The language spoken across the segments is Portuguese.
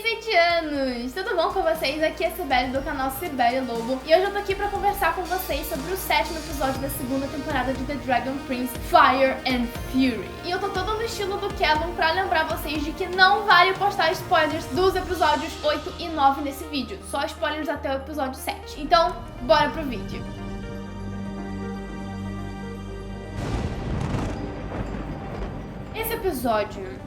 Sitianos! Tudo bom com vocês? Aqui é a Cibele do canal Cibele Lobo e hoje eu tô aqui pra conversar com vocês sobre o 7º episódio da segunda temporada de The Dragon Prince, Fire and Fury. E eu tô toda no estilo do Callum pra lembrar vocês de que não vale postar spoilers dos episódios 8 e 9 nesse vídeo, só spoilers até o episódio 7. Então, bora pro vídeo. Esse episódio,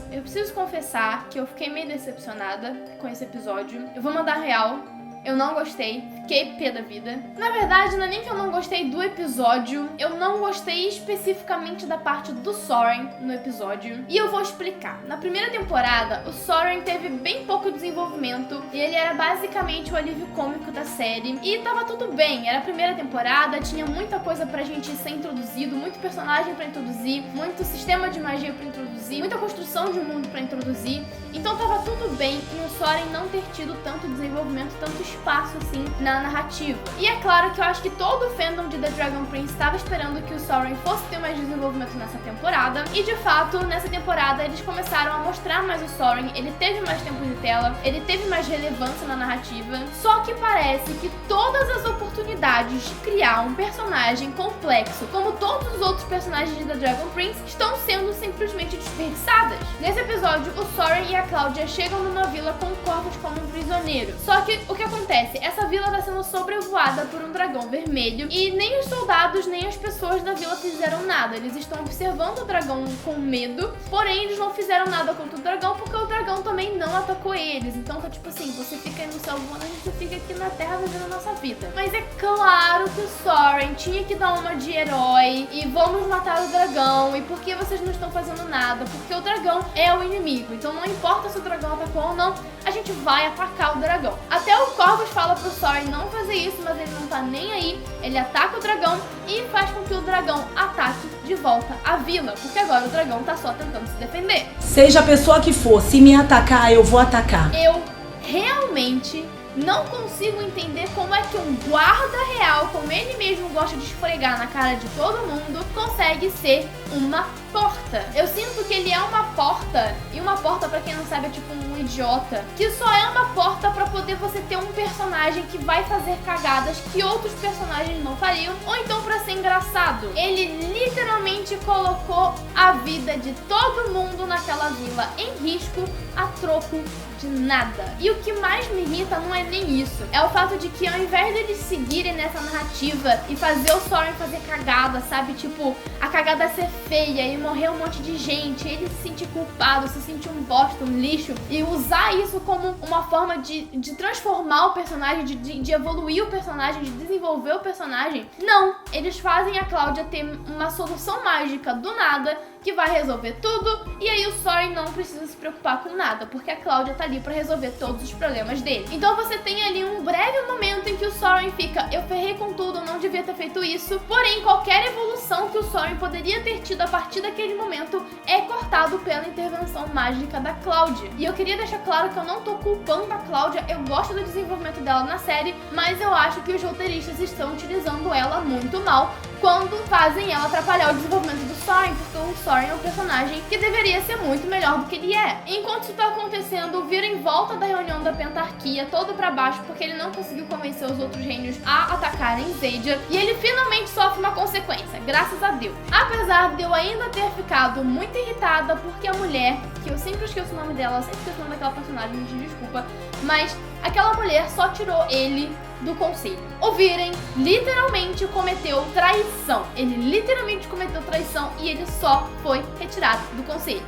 eu preciso confessar que eu fiquei meio decepcionada com esse episódio. Eu vou mandar real, eu não gostei, fiquei pé da vida. Na verdade, não é nem que eu não gostei do episódio, eu não gostei especificamente da parte do Soren no episódio. E eu vou explicar. Na primeira temporada, o Soren teve bem pouco desenvolvimento e ele era basicamente o alívio cômico da série. E tava tudo bem, era a primeira temporada, tinha muita coisa pra gente ser introduzido, muito personagem pra introduzir, muito sistema de magia pra introduzir, muita construção de mundo pra introduzir. Então tava tudo bem em o Soren não ter tido tanto desenvolvimento, tanto espaço assim na narrativa. E é claro que eu acho que todo o fandom de The Dragon Prince estava esperando que o Soren fosse ter mais desenvolvimento nessa temporada. E de fato, nessa temporada eles começaram a mostrar mais o Soren, ele teve mais tempo de tela, ele teve mais relevância na narrativa. Só que parece que todas as oportunidades de criar um personagem complexo, como todos os outros personagens de The Dragon Prince, estão sendo simplesmente desperdiçadas. Nesse episódio, o Soren e a Cláudia chegam numa vila com corvos como um prisioneiro. Só que o que acontece? Essa vila está sendo sobrevoada por um dragão vermelho e nem os soldados nem as pessoas da vila fizeram nada. Eles estão observando o dragão com medo, porém eles não fizeram nada contra o dragão porque o dragão também não atacou eles. Então tá tipo assim, você fica aí no céu voando, a gente fica aqui na terra vivendo a nossa vida. Mas é claro que o Soren tinha que dar uma de herói e vamos matar o dragão. E por que vocês não estão fazendo nada? Porque o dragão é o inimigo. Então não importa se o dragão atacou ou não, a gente vai atacar o dragão. Até o Corvus fala pro Soren não fazer isso, mas ele não tá nem aí. Ele ataca o dragão e faz com que o dragão ataque de volta a vila, porque agora o dragão tá só tentando se defender. Seja a pessoa que for, se me atacar, eu vou atacar. Eu realmente não consigo entender como é que um guarda real, como ele mesmo gosta de esfregar na cara de todo mundo, consegue ser uma porta. Eu sinto que ele é uma porta, e uma porta, pra quem não sabe, é tipo um idiota, que só é uma porta pra poder você ter um personagem que vai fazer cagadas que outros personagens não fariam, ou então pra ser engraçado. Ele literalmente colocou a vida de todo mundo naquela vila em risco a troco de nada. E o que mais me irrita não é nem isso, é o fato de que ao invés deles seguirem nessa narrativa e fazer o Soren fazer cagada, sabe, tipo, a cagada ser feia e morrer um monte de gente, ele se sentir culpado, se sentir um bosta, um lixo, e usar isso como uma forma de transformar o personagem, de evoluir o personagem, de desenvolver o personagem. Não, eles fazem a Cláudia ter uma solução mágica do nada que vai resolver tudo, e aí o Soren não precisa se preocupar com nada, porque a Cláudia tá ali pra resolver todos os problemas dele. Então você tem ali um breve momento em que o Soren fica, eu ferrei com tudo, eu não devia ter feito isso, porém qualquer evolução que o Soren poderia ter tido a partir daquele momento é cortado pela intervenção mágica da Cláudia. E eu queria deixar claro que eu não tô culpando a Cláudia, eu gosto do desenvolvimento dela na série, mas eu acho que os roteiristas estão utilizando ela muito mal quando fazem ela atrapalhar o desenvolvimento do Soren, porque o Soren é um personagem que deveria ser muito melhor do que ele é. Enquanto isso tá acontecendo, vira em volta da reunião da Pentarquia, todo pra baixo, porque ele não conseguiu convencer os outros reinos a atacarem Xadia, e ele finalmente sofre uma consequência, graças a Deus. Apesar de eu ainda ter ficado muito irritada, porque a mulher, que eu sempre esqueço o nome dela, eu sempre esqueço o nome daquela personagem, me desculpa, mas aquela mulher só tirou ele do conselho. Ouvirem, literalmente cometeu traição. Ele literalmente cometeu traição e ele só foi retirado do conselho.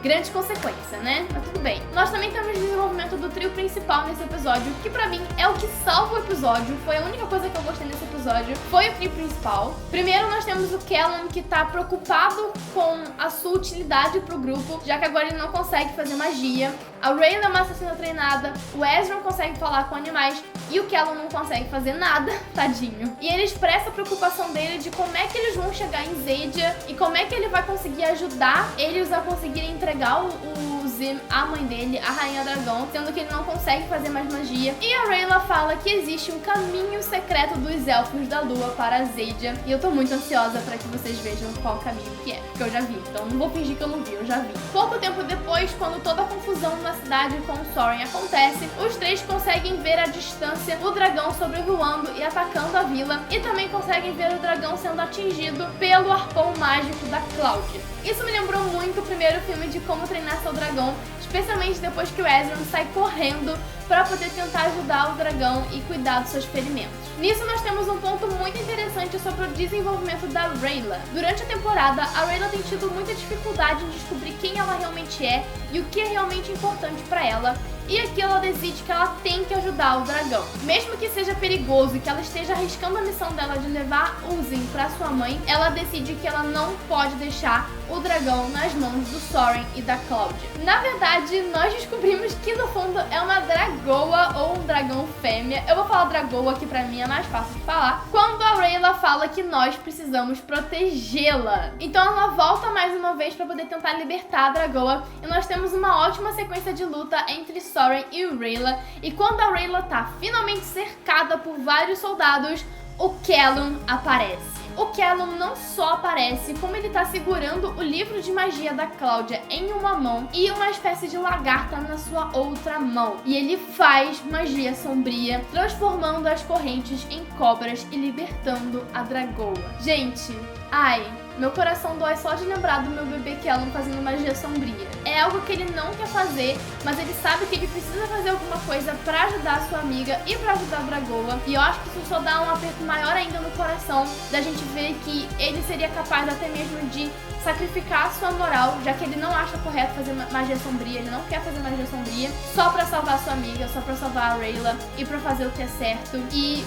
Grande consequência, né? Mas tudo bem. Nós também temos desenvolvimento do trio principal nesse episódio, que pra mim é o que salva o episódio. Foi a única coisa que eu gostei nesse episódio, foi o trio principal. Primeiro nós temos o Callum, que tá preocupado com a sua utilidade pro grupo, já que agora ele não consegue fazer magia. A Rayla é uma assassina treinada, o Ezra não consegue falar com animais e o Callum não consegue fazer nada, tadinho. E ele expressa a preocupação dele de como é que eles vão chegar em Xadia e como é que ele vai conseguir ajudar eles a conseguirem entregar o Zim, a mãe dele, a Rainha Dragão, sendo que ele não consegue fazer mais magia. E a Rayla fala que existe um caminho secreto dos Elfos da Lua para a Xadia. E eu tô muito ansiosa pra que vocês vejam qual caminho que é, porque eu já vi. Então não vou fingir que eu não vi, eu já vi. Pouco tempo depois, quando toda a confusão na cidade com o Soren acontece, os três conseguem ver à distância o dragão sobrevoando e atacando a vila. E também conseguem ver o dragão sendo atingido pelo arpão mágico da Cláudia. Isso me lembrou muito o primeiro filme de Como Treinar Seu Dragão, especialmente depois que o Ezran sai correndo para poder tentar ajudar o dragão e cuidar dos seus ferimentos. Nisso nós temos um ponto muito interessante sobre o desenvolvimento da Rayla. Durante a temporada, a Rayla tem tido muita dificuldade em descobrir quem ela realmente é e o que é realmente importante para ela. E aqui ela decide que ela tem que ajudar o dragão. Mesmo que seja perigoso e que ela esteja arriscando a missão dela de levar o Zim pra sua mãe, ela decide que ela não pode deixar o dragão nas mãos do Soren e da Cláudia. Na verdade, nós descobrimos que no fundo é uma dragoa ou um dragão fêmea. Eu vou falar dragoa, que pra mim é mais fácil de falar. Quando a Rayla fala que nós precisamos protegê-la. Então ela volta mais uma vez pra poder tentar libertar a dragoa. E nós temos uma ótima sequência de luta entre Soren e Rayla. E quando a Rayla tá finalmente cercada por vários soldados, o Callum aparece. O Callum não só aparece, como ele tá segurando o livro de magia da Cláudia em uma mão e uma espécie de lagarta na sua outra mão. E ele faz magia sombria, transformando as correntes em cobras e libertando a dragoa. Gente, ai, meu coração dói só de lembrar do meu bebê Callum fazendo magia sombria. É algo que ele não quer fazer, mas ele sabe que ele precisa fazer alguma coisa pra ajudar a sua amiga e pra ajudar a dragoa. E eu acho que isso só dá um aperto maior ainda no coração da gente ver que ele seria capaz até mesmo de sacrificar a sua moral, já que ele não acha correto fazer magia sombria, ele não quer fazer magia sombria, só pra salvar a sua amiga, só pra salvar a Rayla e pra fazer o que é certo. E,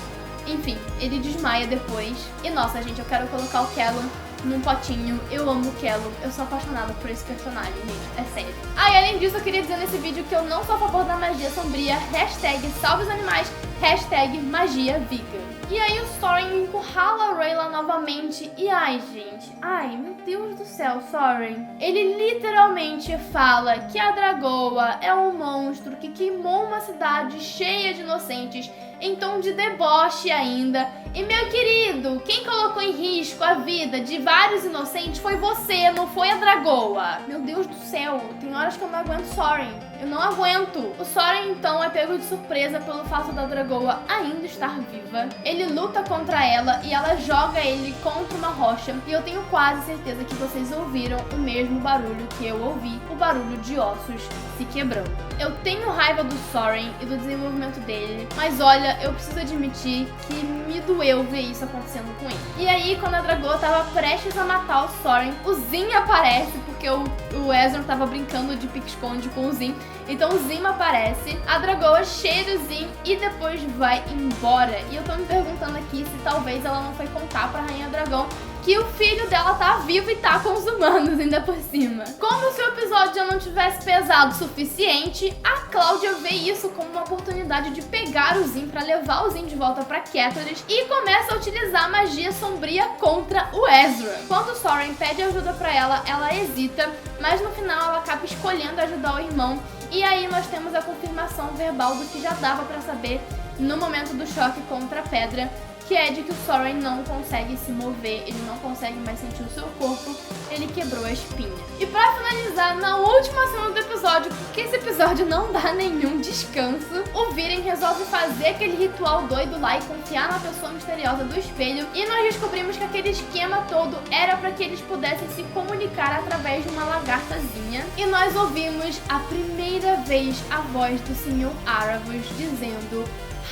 enfim, ele desmaia depois. E nossa, gente, eu quero colocar o Callum num potinho. Eu amo o Callum, eu sou apaixonada por esse personagem, gente, é sério. E além disso, eu queria dizer nesse vídeo que eu não sou a favor da magia sombria, hashtag salve os animais, hashtag magia vegan. E aí o Soren encurrala a Rayla novamente e ai, gente, ai, meu Deus do céu, Soren. Ele literalmente fala que a dragoa é um monstro que queimou uma cidade cheia de inocentes em tom de deboche ainda. E meu querido, quem colocou em risco a vida de vários inocentes foi você, não foi a dragoa. Meu Deus do céu, tem horas que eu não aguento Soren. Eu não aguento. O Soren então é pego de surpresa pelo fato da dragoa ainda estar viva. Ele luta contra ela e ela joga ele contra uma rocha. E eu tenho quase certeza que vocês ouviram o mesmo barulho que eu ouvi, o barulho de ossos se quebrando. Eu tenho raiva do Soren e do desenvolvimento dele, mas olha, eu preciso admitir que me doeu ver isso acontecendo com ele. E aí, quando a dragoa tava prestes a matar o Soren, o Zim aparece, porque o Ezran tava brincando de pique-esconde com o Zim. Então o Zim aparece, a dragoa cheira o Zim e depois vai embora. E eu tô me perguntando aqui se talvez ela não foi contar pra Rainha Dragão que o filho dela tá vivo e tá com os humanos ainda por cima. Como se o episódio já não tivesse pesado o suficiente, a Cláudia vê isso como uma oportunidade de pegar o Zim pra levar o Zim de volta pra Catelyn e começa a utilizar magia sombria contra o Ezra. Quando o Soren pede ajuda pra ela, ela hesita, mas no final ela acaba escolhendo ajudar o irmão. E aí nós temos a confirmação verbal do que já dava pra saber no momento do choque contra a pedra, que é de que o Soren não consegue se mover, ele não consegue mais sentir o seu corpo, ele quebrou a espinha. E pra finalizar, na última cena do episódio, porque esse episódio não dá nenhum descanso, o Viren resolve fazer aquele ritual doido lá e confiar na pessoa misteriosa do espelho, e nós descobrimos que aquele esquema todo era pra que eles pudessem se comunicar através de uma lagartazinha, e nós ouvimos a primeira vez a voz do Sr. Aravos dizendo: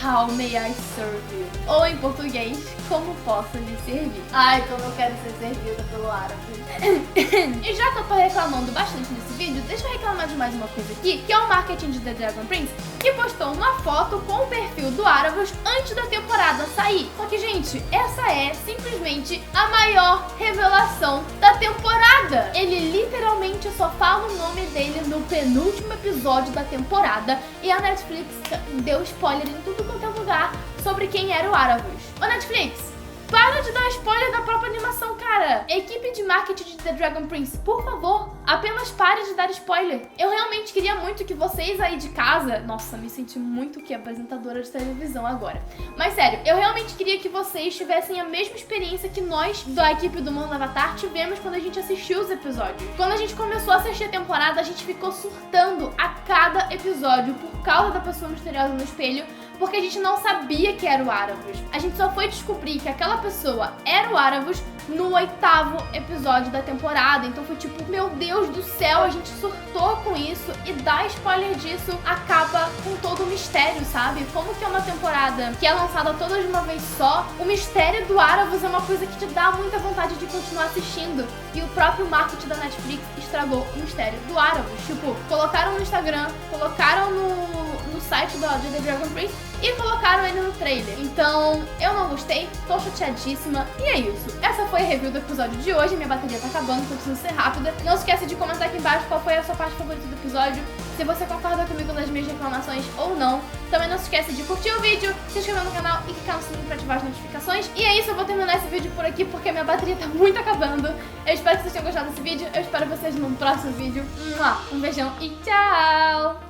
How may I serve you? Ou em português, como posso lhe servir? Ai, como eu quero ser servida pelo Aravos. E já que eu tô reclamando bastante nesse vídeo, deixa eu reclamar de mais uma coisa aqui, que é o marketing de The Dragon Prince, que postou uma foto com o perfil do Aravos antes da temporada sair. Só que, gente, essa é simplesmente a maior revelação da temporada. Ele literalmente só fala o nome dele no penúltimo episódio da temporada e a Netflix deu spoiler em tudo quanto é lugar sobre quem era o Aravos. Ô Netflix, para de dar spoiler da própria animação, cara! A equipe de marketing de The Dragon Prince, por favor, apenas pare de dar spoiler. Eu realmente queria muito que vocês aí de casa... Nossa, me senti muito que apresentadora de televisão agora. Mas sério, eu realmente queria que vocês tivessem a mesma experiência que nós, da equipe do Mundo Avatar, tivemos quando a gente assistiu os episódios. Quando a gente começou a assistir a temporada, a gente ficou surtando a cada episódio por causa da pessoa misteriosa no espelho, porque a gente não sabia que era o Aravos. A gente só foi descobrir que aquela pessoa era o Aravos no 8º episódio da temporada. Então foi tipo, meu Deus do céu, a gente surtou com isso, e dar spoiler disso acaba com todo o mistério, sabe? Como que é uma temporada que é lançada toda de uma vez só, o mistério do Aravos é uma coisa que te dá muita vontade de continuar assistindo. E o próprio marketing da Netflix estragou o mistério do Aravos. Tipo, colocaram no Instagram, colocaram no site de The Dragon Prince e colocaram ele no trailer. Então, eu não gostei, tô chateadíssima. E é isso. Essa foi a review do episódio de hoje. Minha bateria tá acabando, tô precisando ser rápida. Não esquece de comentar aqui embaixo qual foi a sua parte favorita do episódio, se você concorda comigo nas minhas reclamações ou não. Também não se esquece de curtir o vídeo, se inscrever no canal e clicar no sininho pra ativar as notificações. E é isso, eu vou terminar esse vídeo por aqui porque minha bateria tá muito acabando. Eu espero que vocês tenham gostado desse vídeo. Eu espero vocês no próximo vídeo. Um beijão e tchau!